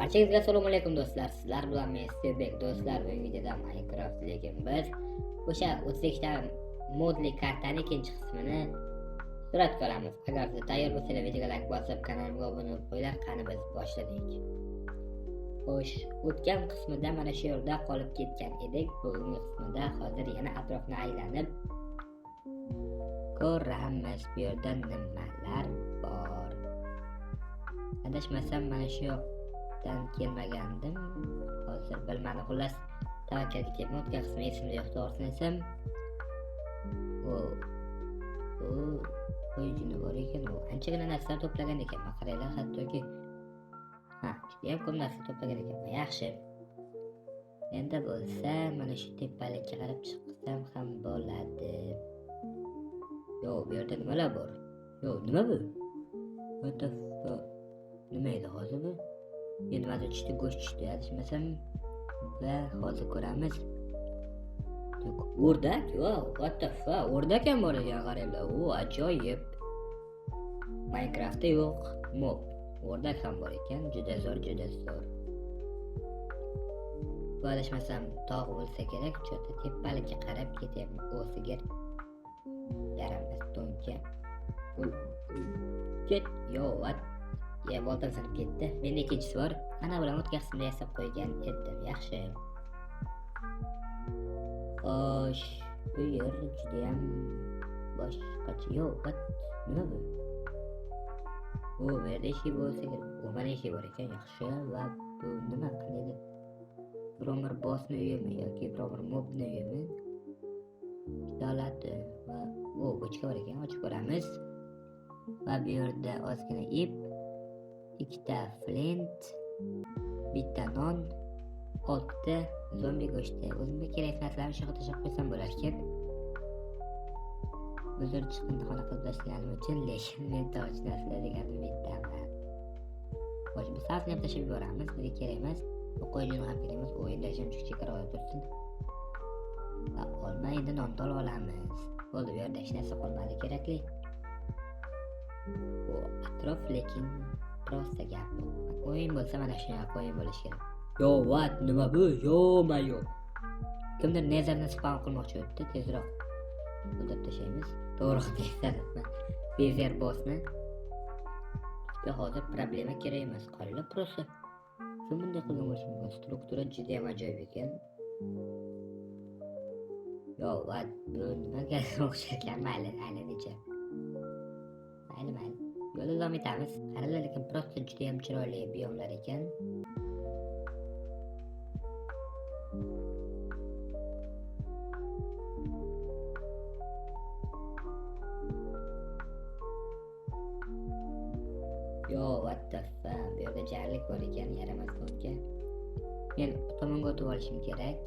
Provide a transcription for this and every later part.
Barchangizga assalomu alaykum do'stlar. Sizlar bilan men Sevbek do'stlar. Bugungi videoda Minecraft, lekin biz o'sha 32 ta modli kartaning ikkinchi qismini suratga olamiz. Agar siz tayyor bo'lsangiz videoga like bosib, kanalimga obuna bo'lib qo'yinglar. Qani biz boshladik. Xo'sh, o'tgan qismida mana shu yerda qolib ketgan edik. Bugungi qismida hozir yana atrofni aylanib ko'ramiz. Bu yerda nimalar bor. Adashmasam mana shu yoqdan kelmagandim. Hozir bilmadim. Xullas, tavakkalga keldim. O'tgan qismi esimda yo'q, to'g'risini desam. Qo'y juni bor ekan. U anchagina narsalar to'plagan ekan. Qaranglar, hattoki judayam ko'p narsa to'plagan ekan. Yaxshi. Endi bo'lsa mana shu tepalikka qarab chiqsam ham bo'ladi. Yo, bu yerda nimalar bor? Yo, nima bu? What the fuck? Nima edi hozir bu? Endi mana tushdi, go'sht tushdi, adashmasam. Va hozir ko'ramiz. O'rdak? Wow, what the fuck? O'rdak ham bor ekan, qaranglar. O, ajoyib. Minecraftda yo'q, mob. O'rdak ham bor ekan, juda zo'r, juda zo'r. Bu adashmasam tog' bo'lsa kerak, cho'ta tepalikka qarab ketyapman. O, sigir. Yaramas to'nka. Ket, yo, what? Ya, boltam sinib ketdi. Menda ikkinchisi bor. Ana bilan o'tgan qismda yasab qo'ygan edim. Yaxshi. Xo'sh, bu yer juda ham boshqacha. Yo, what? Nima bu? Bu yerda eshik bo'lsa kerak. Bu mana eshik bor ekan, yaxshi. Va bu nima qiladi? Biror bossni uyimi yoki biror mobni uyimi? Davlatda va bu bochka bor ekan, ochib ko'ramiz. Va bu yerda ozgina ip, ikkita flint, bitta non, 6 zombi go'shti. O'zimga kerak narsalarni shu yerga tashlab qo'ysam bo'lar ekan. O'zim chiqindixona qilib tashlaganim uchun lekin men toj narsalar deganim bittaman. Xo'sh, biz safni ham tashlab yuboramiz, bizga kerak emas. Bu qo'yjini ham kerak emas, o'yinda ham chekara olib tursin. Va olma endi nonni olib olamiz. Bo'ldi, bu yerda hech narsa qolmadi kerakli. Bu atrof lekin prosta gap. O'yin bo'lsa mana shunaqa o'yin bo'lishi kerak. Yo, what? Nima bu? Yo-mayo. Kimdir nezarni spawn qilmoqchi o'tdi, tezroq o'ldirib tashlaymiz. To'g'ri deyapman. Bezer bossni. Bizga hozir problema kerak emas. Qaranglar, prosta. Kim bunday qilgan bo'lishi mumkin? Struktura juda ham ajoyib ekan. Yo, what? Bu nimaga o'xshagan? Mayli, necha. Mayli. Yo'lda davom etamiz. Qaranglar, lekin prosta juda ham chiroyli biyomlar ekan. Yo, what the fuck? Bu yerda jarlik bor ekan, yaramas to'nka. Men tomonga o'tib olishim kerak.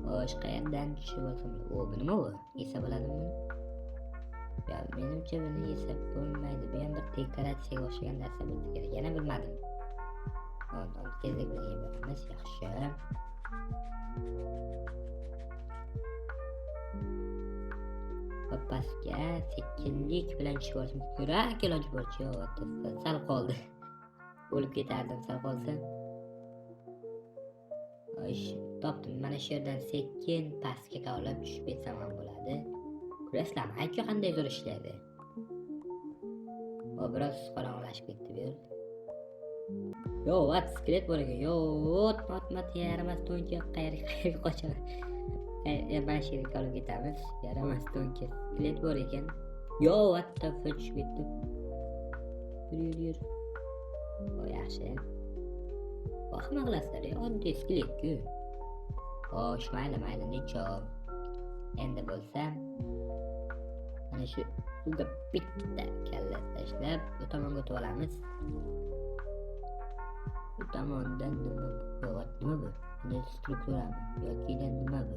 Xo'sh, qayerdan tushib olsam? O, bu nima bu? Yesa bo'ladimi buni? Ya, menimcha buni yesa bo'lmaydi. Bu ham bir dekoratsiyaga o'xshagan narsa bo'lsa kerak. Yana bilmadim. Tezlik bilan yeb olamiz, yaxshi. Pastga sekinlik bilan tushib olishim kerak. Iloji boricha, sal qoldi. O'lib ketardim sal qolsa. Xo'sh, topdim. Mana shu yerdan sekin pastga kavlab tushib ketsam ham bo'ladi. Ko'rasizlarmi? Aytga qanday zo'r ishlaydi. O, biroz qorong'ilashib ketdi bu yer. Yo, what? Skelet bor ekan. Yo, mat yaramas to'nka qayerga qochadi. Mana shu yerga olib ketamiz. Yaramas to'nka. Skelet bor ekan. Yo, what the fuck, tushib ketdi. Yur. O, yaxshi. Vahima qilasizlar, oddiy skelet-ku. Xo'sh, mayli, necha. Endi bo'lsa mana shu suvga bitta kalla tashlab, bu tomonga o'tib olamiz. Bu tomondan nima bu? Buni strukturami yoki nima bu?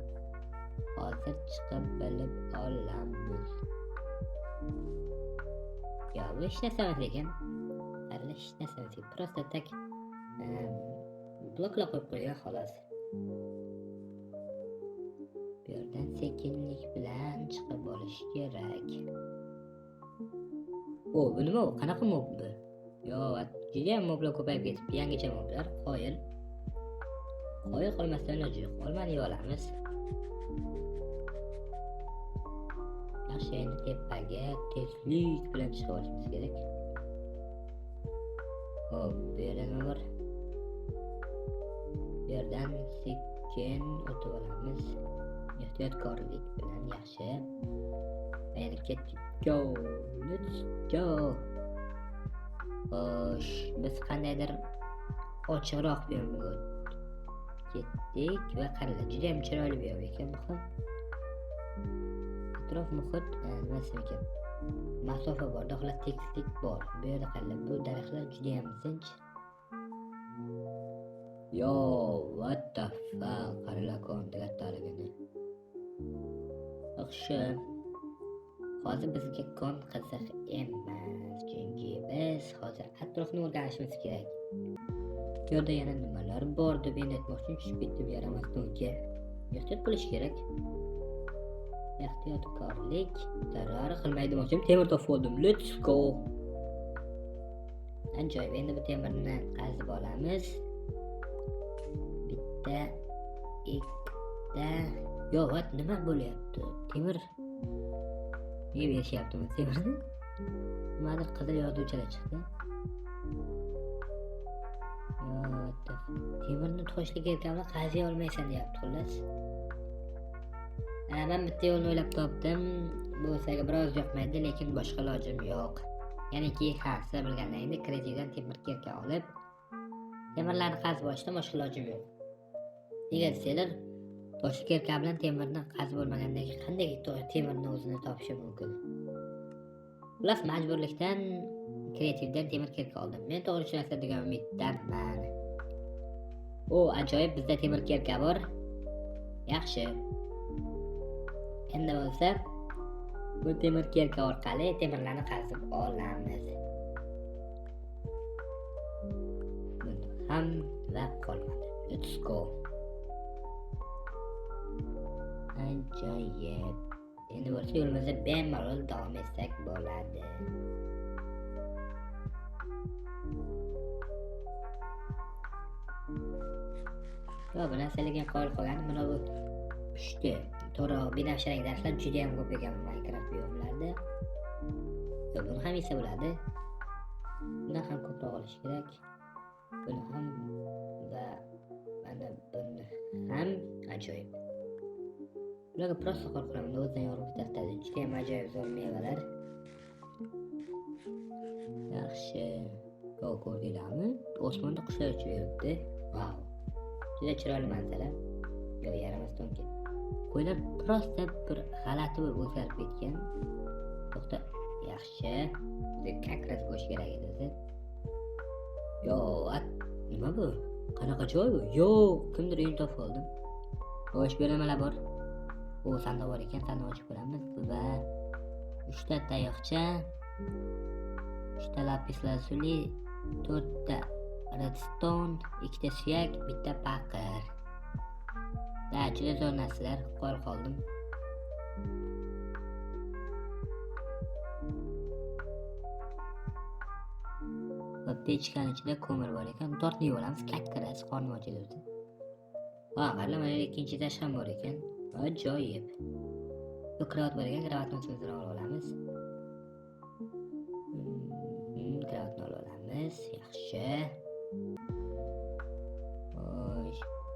Hozir chiqib bilib olamiz. Yo, bu hech narsa emas ekan. Hech narsa emas. Prosta tak bloklar qo'yib qo'ygan xolos. Bu yerdan sekinlik bilan chiqib olish kerak. O, bu nima? Qanaqa mob bu? Yo, Judayam moblar ko'payib ketibdi. Yangicha moblar. Qoyil qolmasdan iloji yo'q. Olmani yeb olamiz. Yaxshi, endi tepaga tezlik bilan chiqib olishimiz kerak. Hop, bu yerda nima bor? Bu yerdan sekin o'tib olamiz. Ehtiyotkorlik bilan yaxshi. Endi ketdik. Go, let's go. Xo'sh, biz qandaydir ochiqroq bir yo'lga ketdik va qaranglar, juda ham chiroyli bir yo'l ekan bu ham. Atrof muhit nimasi ekan? Masofa bor, daxil tekislik bor. Bu yerda qaranglar, bu daraxtlar juda ham zinch. Yo, what the fuck? Qaranglar, ko'nda kattaligini. Yaxshi. Hozir bizga kon qiziq emas, chunki biz hozir atrofni o'rganishimiz kerak. Bu yerda yana nimalar bor deb endi aytmoqchi, tushib ketib yaramasdan unga ehtiyot bo'lish kerak. Ehtiyotkorlik zarar qilmaydi demoqchim. Temir topib oldim. Let's go. Ajoyib. Endi bu temirni qazib olamiz. Bitta, ikkita. Yo, what nima bo'lyapti? Temir niye berishyapti bu temirni? Nimadir qizil yozuvchilar chiqdi. Temirni toshli kelganlar qaziy olmaysan deyapti xullas. Men bitta yo'lni o'ylab topdim. Bu sizga biroz yoqmaydi, lekin boshqa ilojim yo'q. Ya'niki siz bilganlaringdek kreativdan temir kelka olib, temirlarni qazib olishdan boshqa ilojim yo'q. Nega desanglar, toshli kelka bilan temirni qazib olmagandan keyin qanday temirni o'zini topishi mumkin? Xullas majburlikdan kreativdan temir kelka oldim. Men to'g'ri tushunasiz degan umiddaman. O, ajoyib, bizda temir kelka bor. Yaxshi. Endi bo'lsa, bu temir kelka orqali temirlarni qazib olamiz. Ham va qolmadi. Let's go. Ajoyib. Endi bo'lsa yo'limizda bemalol davom etsak bo'ladi. Va bu narsalarga qoyil qolgan mana bu pushti, to'g'ri, binafsha rang darslar juda ham ko'p ekan Minecraft biyomlarda. Va buni ham yesa bo'ladi. Bundan ham ko'proq olish kerak. Buni ham va mana buni ham ajoyib. Ularga prosta qo'l qo'yaman, o'zidan yorib tashladi. Juda ham ajoyib zo'r mevalar. Yaxshi. Yo, ko'rdinglarmi? Osmonda qushlar uchib yuribdi. Wow. Juda chiroyli manzara. Yo, yaramasdan keyin. Qo'ylar prosta bir g'alati bo'lib o'zgarib ketgan. To'xta. Yaxshi. Bizga kakras go'sht kerak edi o'zi. Yo, nima bu? Qanaqa joy bu? Yo, kimdir uyini topib oldim. Xo'sh, bu nimalar bor? Bu sandiq bor ekan, sandiq ochib ko'ramiz va 3 ta tayoqcha, 3 ta lapis lazuli, 4 ta redstone, 2 ta suyak, 1 ta paqir. Juda zo'r narsalar qo'l qoldim. Va pechkaning ichida ko'mir bor ekan. Tortni olamiz, kakkaras qorni ochildi o'zi. Va mana ikkinchi tash ham bor ekan. Ajoyib. Bu kravat bor ekan, kravatni o'zimizdan olamiz. Kravatni olamiz. Yaxshi.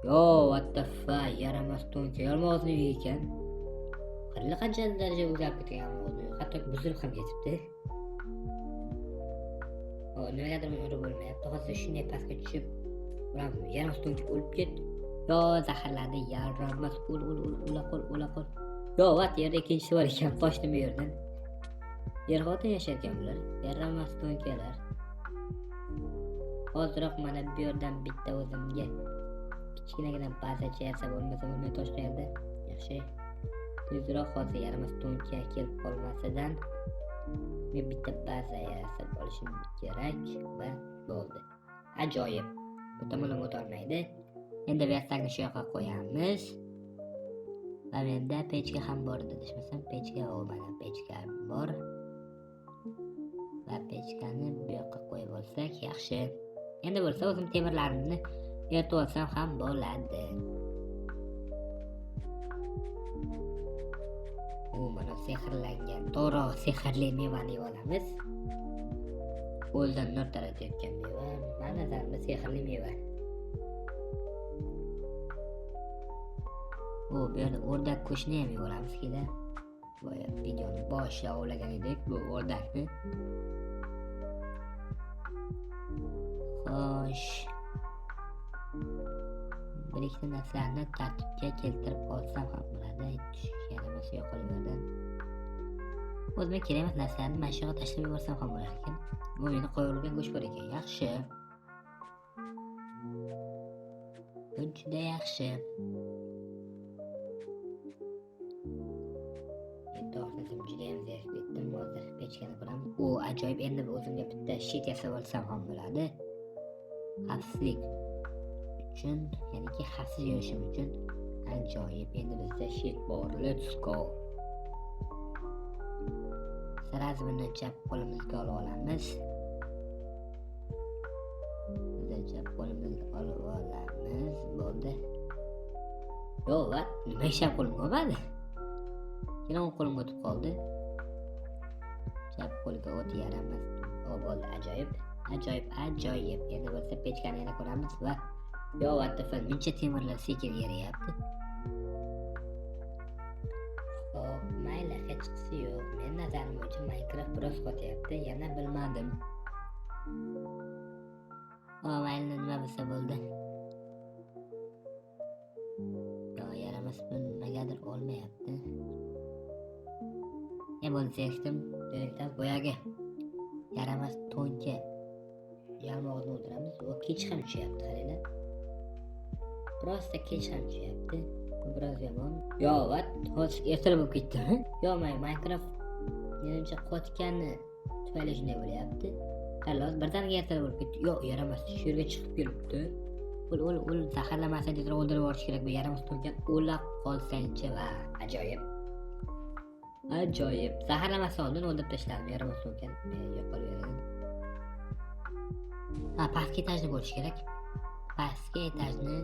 Yo, what the fuck, yaramas to'nka, yalmog'izni uyi ekan. Qaranglar qancha daraja o'zgarib ketgan yalmog'izni. Hatto buzilib ham ketibdi. Nimagadir uni bo'lmayapti. Hozir shunday pastga tushib, yaramas to'nka o'lib ketdi. Yo, zaharladi, yaramas, o'la qol. Yo, vat yerda ikkinchisi bor ekan, qochdim bu yerdan. Yer-xotin yashar ekan bular, yaramas to'nkalar. Hozirroq mana bu yerdan bitta o'zimga kichkinagina bazacha yasa bo'lmasa bo'lmay tosh qayerda. Yaxshi. Tezroq hozir yaramas to'nka kelib qolmasidan men bitta baza yasab olishim kerak va bo'ldi. Ajoyib. Bu tomondan o'tolmaydi. Endi versakni shu yoqqa qo'yamiz. Va menda pechka ham bor edi, desmasam pechka mana pechka bor. va pechkani bu yoqqa qo'yib olsak yaxshi. Endi bo'lsa o'zim temirlarimni eritib olsam ham bo'ladi. Mana sehrlangan, to'g'ri sehrli mevani olamiz. Qo'ldan nur taratayotgan meva, mana nazarimda sehrli meva. Bu yerda o'rdak go'shtini ham olamiz kelar. Boya videoni boshida ovlagan edik bu o'rdakni. Xo'sh. Bir ikkita narsalarni tartibga keltirib olsam ham bo'ladi. Yaramas yo'qolgandan. O'zimga kerak emas narsalarni mana shu yerga tashlab yuborsam ham bo'lar ekan. Bu meni qo'yilgan go'sht bor ekan. Yaxshi. Bu juda yaxshi. Juda ham zerikib ketdim. Hozir pechkani quraman. U ajoyib. Endi o'zimga bitta shit yasab olsam ham bo'ladi. Xavfsizlik uchun, ya'niki xavfsiz yurishim uchun ajoyib. Endi bizda shit bor. Let's go. Sразу buni chap qo'limizga olib olamiz. Biz chap qo'limizga olib olamiz. Bo'ldi. Yo, what? Nima chap qo'limga olmadi? Yana qo'limga o'tib qoldi. Chap qo'lga o't yaramas. O bo'ldi, ajoyib. Ajoyib. Endi bo'lsa pechkani yana ko'ramiz va yo what the fuck, buncha temirlar sekin eriyapti. Xo'p, mayli, hech qisi yo'q. Men nazarim uchun Minecraft biroz qotyapti, yana bilmadim. Mayli, nima bo'lsa bo'ldi. Yo, yaramas, bu nimagadir olmayapti. Bo'ldi, zerikdim. Direktdan boyagi yaramas to'nka yalmog'ini o'ldiramiz. U kech ham tushyapti, qaranglar. Prosta kech ham tushyapti. Bu biroz yomon. Yo, what? Hozir ertalab bo'lib ketdimi? Yo, Minecraft menimcha qotgani tufayli shunday bo'lyapti. Xalos, birdaniga ertalab bo'lib ketdi. Yo, yaramas, shu yerga chiqib kelibdi. Ul zaharlamasa deb o'ldirib yuborish kerak. Bu yaramas to'nka o'lab qolsangchi va ajoyib. Zaharlamasa oldin o'ldirib tashladim. Yaramas to'nkani yo'qolgan. Pastki etajda bo'lish kerak. Pastki etajni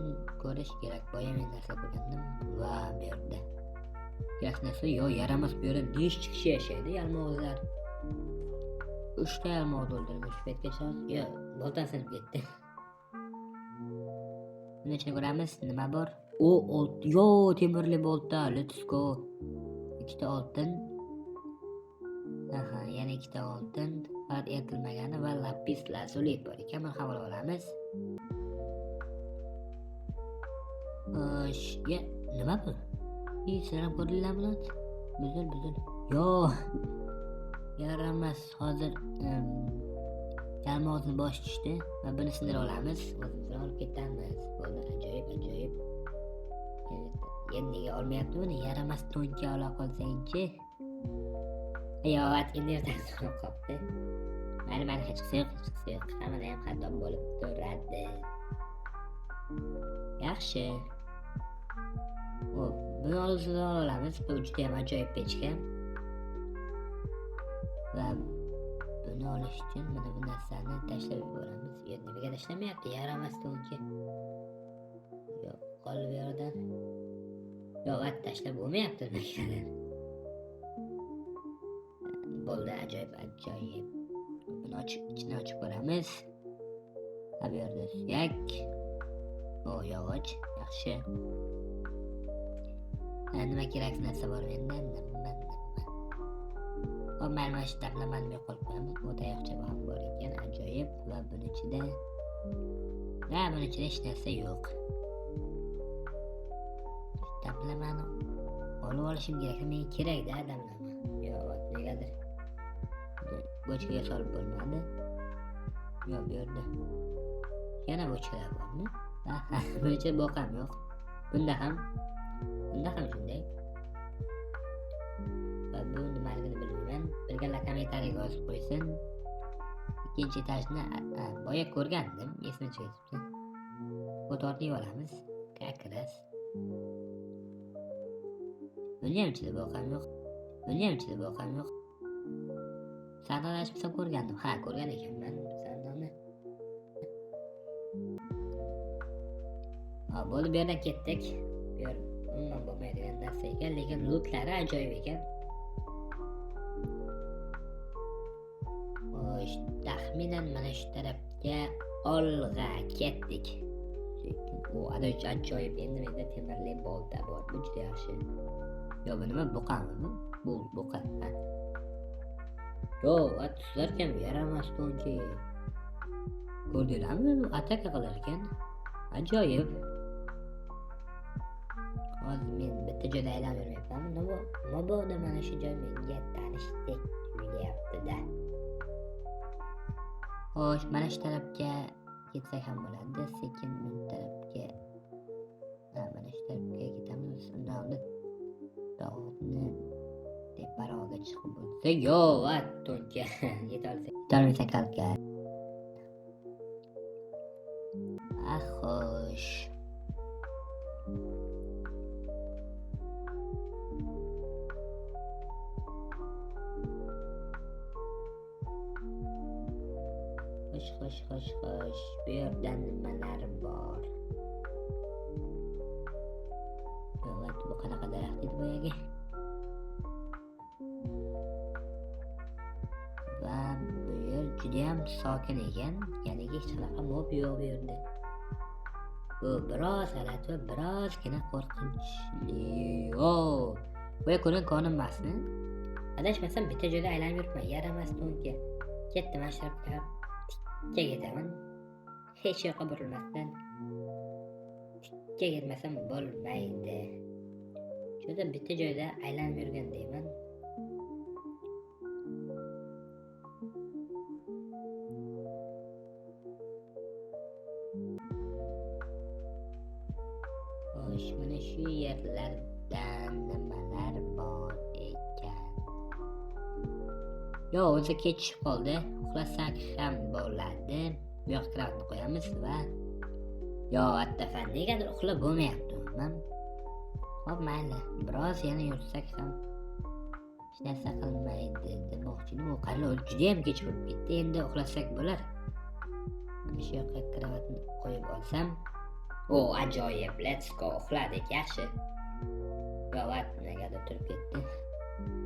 ko'rish kerak. Boya men narsa ko'rgandim va bu yerda. Yaxshi narsa, yo, yaramas, bu yerda nechta kishi yashaydi, yalmog'izlar. 3 ta yalmog'ni o'ldirdim shu paytgacha. Yo, boltam sinib ketdi. Buni ichini ko'ramiz, nima bor? Yo, temirli bolta, let's go. 2 ta oltin. Yana 2 ta oltin. Faqat eritilmagani va lapis lazuli bor ekan. Buni ham olamiz. Nima bu? Sizlar ham ko'rdinglarmi? Buzil. Yo. Yaramas, hozir yalmog'izni bosh tushdi va buni sindirib olamiz. O'zimizni olib ketamiz. Bo'ldi, ajoyib. Endi nega olmayapti buni? Yaramas to'nka ola qolsangchi. Yo, endi ertaga qolib qopti. Mayli, hech qisi yo'q. Hammada ham xato bo'lib turadi. Yaxshi. Buni olamiz. Bu juda ham ajoyib pechka. Va buni olish uchun mana bu narsani tashlab yuboramiz. Nimaga tashlamayapti? Yaramas to'nka. Yo'q, qolib yerdan. Yo'q, tashlab bo'lmayapti nimaga. Bo'ldi, ajoyib. Buni ichini ochib ko'ramiz. Bu yerda suyak. Yog'och, yaxshi. Nima kerak narsa bor mendan? Mana shu damlamani yo'qolib qo'yamiz. Bu tayoqcha ham bor ekan, ajoyib. Va buni ichida hech narsa yo'q. Damlamani olib olishim kerak. Menga kerak-da damlama. Yo'q, negadir bochkaga solib bo'lmadi. Yo'q, bu yerda yana bochkalar bormi? Buncha boqam yo'q. Bunda ham shunday. Va bu nimaligini bilmayman. Bilganlar kommentariyga yozib qo'ysin. Ikkinchi etajni boya ko'rgandim, esimga tushibdi. Bu tortni olamiz. Kakras. Buni ham ichida boqam yo'q. savdolashmasa ko'rgandim. Ha, ko'rgan ekanman savdoni. Ha, bo'ldi, bu yerdan ketdik. Bu yer umuman bo'lmaydigan narsa ekan, lekin lootlari ajoyib ekan. Xo'sh, taxminan mana shu tarafga olg'a ketdik. Bu ajoyib, endi menda temirli bolta bor. Bu juda yaxshi. Yo, bu nima, buqami bu? Bu buqa. Yo, sizlar ham yaramas to'nki. Ko'rdinglarmi? Bu ataka qilar ekan. Ajoyib. Hozir men bitta joyda aylanib yurmayapman. Nima bo'ldi, mana shu joy menga tanishdek tuyulyapti-da. Xo'sh, mana shu tarafga ketsak ham bo'ladi. Sekin bu tarafga. Mana shu tarafga ketamiz. Unda dog'ni teparoqga chiqib bo'lsa, yo, to'nka yetolmasa kalka. Xo'sh. Xo'sh. Bu yerda nimalar bor? Bu qanaqa daraxt edi boyagi? Va bu yer juda ham sokin ekan. Ya'ni hech qanaqa mob yo'q bu yerda. Bu biroz g'alati va birozgina qo'rqinchli. Bu ko'rin ko'rinmasmi? Adashmasam bitta joyda aylanib yuribman. Yaramas to'nka. Ketdim ashrabga. Tikka ketaman. Hech yoqqa burilmasdan. Tikka ketmasam bo'lmaydi. Juda bitta joyda aylanib yurgan deyman. Xo'sh, mana shu yerlardan nimalar bor ekan? Yo, o'zi ketishib qoldi. Uxlasak ham bo'ladi. Bu yoqqa kravtni qo'yamiz va yo, attafan negadir uxlab bo'lmayapti. Hop, mayli. Biroz yana yursak ham hech narsa qilmaydi demoqchiman. U qanday juda ham kech bo'lib ketdi. Endi uxlasak bo'lar. Mana shu yoqqa kravatni qo'yib olsam. Ajoyib. Let's go. Uxladik, yaxshi. Kravat negadir turib ketdi.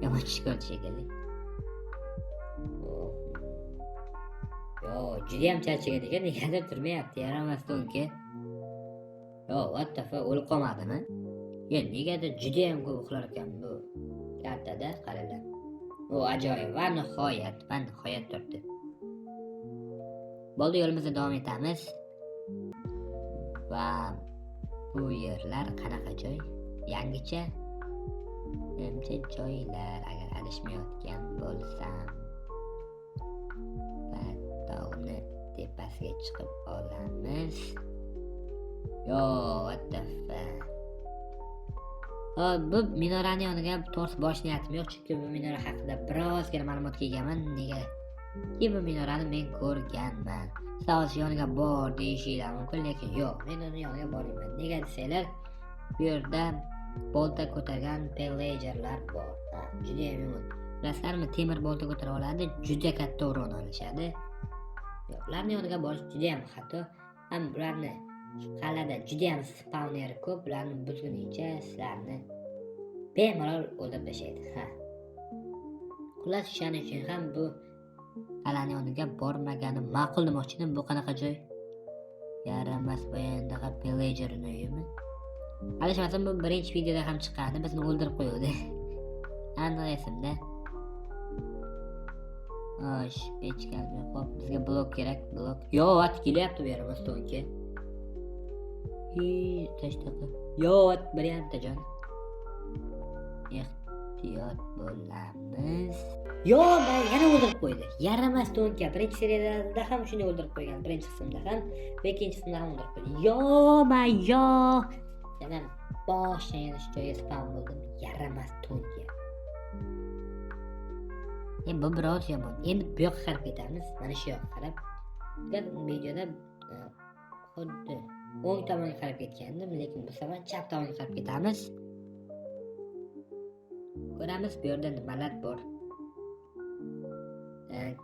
Yomon tush ko'rdi shekilli. Yo, juda ham charchagan ekan. Negadir turmayapti. Yaramas to'nka. Yo, what the fuck, o'lib qolmadimi? Negadir juda ham ko'p uxlar ekan bu kartada, qaranglar. Ajoyib va nihoyat turibdi. Bo'ldi, yo'limizda davom etamiz. Va bu yerlar qanaqa joy? Yangicha joylar, agar adashmayotgan bo'lsam. Va dog'ni tepasiga chiqib olamiz. Yo, what the fuck. Bu minorani yoniga to'g'risi borish niyatim yo'q, chunki bu minora haqida birozgina ma'lumotga egaman. Negaki bu minorani men ko'rganman. Sizlar yoniga bor deyishinglar mumkin, lekin yo'q, men uni yoniga bormayman. Nega desanglar, bu yerda bolta ko'targan pillagerlar bor. Juda ham yomon. Bilasizlarmi, temir bolta ko'tara oladi, juda katta o'rin olishadi. Ularning yoniga borish juda ham xato. Ham ularni qalada juda ham spawneri ko'p, ularni buzgunicha sizlarni bemalol o'ldirib tashlaydi. Xullas, shuning uchun ham bu qalani yoniga bormaganim ma'qul demoqchiman. Bu qanaqa joy? Yaramas boyandaqa pillagerni uyimi? Adashmasam bu birinchi videoda ham chiqqandi, bizni o'ldirib qo'ydi. Aniq esimda. Xo'sh, pechkami? Xo'p, bizga blok kerak, blok. Yo, kelyapti bu yerimiz to'nka. Tashtaqa. Yo, biryapti jon. Ehtiyot bo'lamiz. Yo, yana o'ldirib qo'ydi. Yaramas to'nka. Birinchi seriyada ham shuni o'ldirib qo'ygan, birinchi qismda ham va ikkinchi qismda ham o'ldirib qo'ydi. Yo. Yana boshdan yana shu joyga spam bo'ldim. Yaramas to'nka. Bu biroz yomon. Endi bu yoqqa qarab ketamiz. Mana shu yoqqa qarab. Bu videoda xuddi o'ng tomonga qarab ketgandim, lekin bu safar chap tomonga qarab ketamiz. Ko'ramiz bu yerda nimalar bor.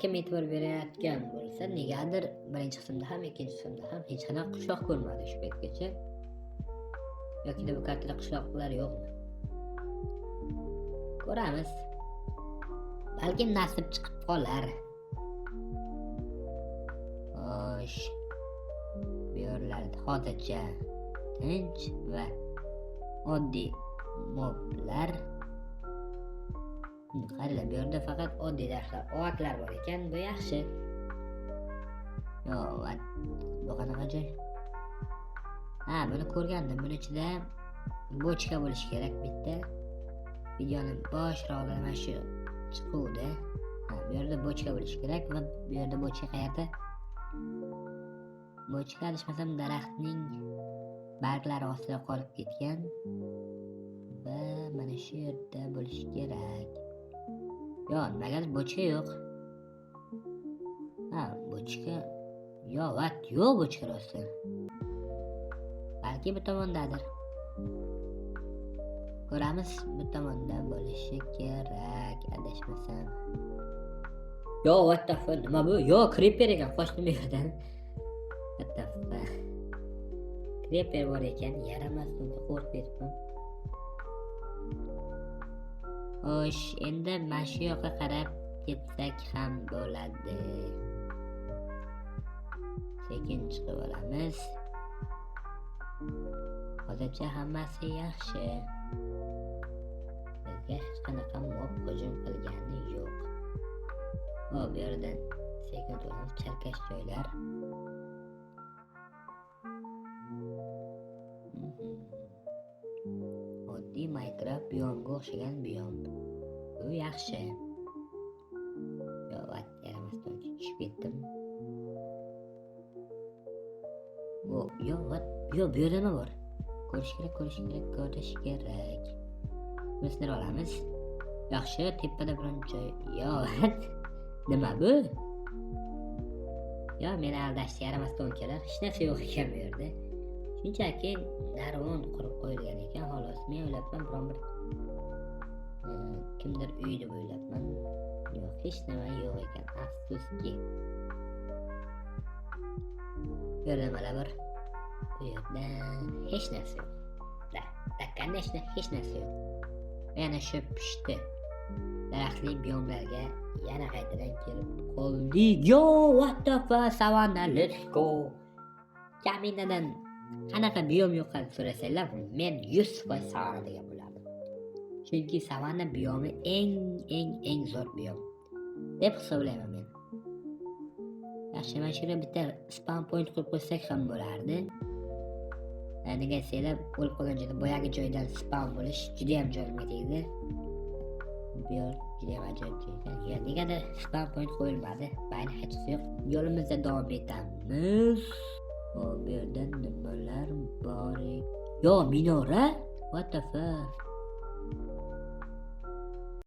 kim e'tibor berayotgan bo'lsa, negadir birinchi qismda ham ikkinchi qismda ham hech qanaqa qishloq ko'rmadi shu paytgacha. Yoki bu kartada qishloqlar yo'qmi? Ko'ramiz. Balki nasib chiqib qolar. Xo'sh. Bu yerlarda hozircha tinch va oddiy moblar. Qaranglar, bu yerda faqat oddiy darslar, ovaklar bor ekan, bu yaxshi. Yo, bu qanaqa joy? Ha, buni ko'rgandim. Buni ichida bochka bo'lishi kerak bitta. Videoni boshroqda mana shu chiquvdi. Ha, bu yerda bochka bo'lishi kerak va bu yerda bochka qayerda? Bochka adashmasam daraxtning barglari ostida qolib ketgan va mana shu yerda bo'lishi kerak. Yo, nimagadir bochka yo'q. Ha, bochka. Yo, yo'q bochka rostdan. Balki bu tomondadir. Ko'ramiz, bu tomonda bo'lishi kerak, adashmasam. Yo, what the fuck? Nima bu? Yo, creeper ekan, qochdim bu yerdan. What the fuck? Creeper bor ekan, yaramasdan qo'rqyapman. Xo'sh, endi mana shu yoqqa qarab ketsak ham bo'ladi. Sekin chiqib olamiz. Hozircha hammasi yaxshi. Bizga hech qanaqa mob hujum qilgani yo'q. Bu yerdan sekin o'tamiz, charkash joylar. Oddiy Minecraft biyomga o'xshagan biyom. Bu yaxshi. Yo, yaramasdan tushib ketdim. Yo, bu yerda nima bor? Ko'rish kerak. Bizlar olamiz. Yaxshi, tepada biron joy. Yo, nima bu? Yo, meni aldashdi, yaramasdan o'nkalar. Hech narsa yo'q ekan bu yerda. Shunchaki narvon qurib qo'yilgan ekan, xolos. Men o'ylabman, biron bir kimdir uyda o'ylabman. Yo'q, hech nima yo'q ekan, afsuski. Bu yerda nimalar bor? Bu yerda hech narsa yo'q. Qanday hech narsa yo'q. Yana shu pishdi. Daraxtli biyomlarga yana qaytadan kelib qoldik. Yo, what the fuck, savanna, let's go. Kaminadan qanaqa biyom yo'qligini so'rasanglar, men 100% savanna degan bo'lardim. Chunki savanna biyomi eng zo'r biyom deb hisoblayman men. Yaxshi, mana shu yerga bitta spawn point qo'yib qo'ysak ham bo'lardi. Nega desanglar, o'lib qolgan joyda boyagi joydan spawn bo'lish juda ham joyimga tegdi. Bu yer juda ham ajoyib joy ekan. Negadir spawn point qo'yilmadi, mayli, hech yo'q. Yo'limizda davom etamiz. Bu yerda nimalar bor? Yo, minora? What the fuck?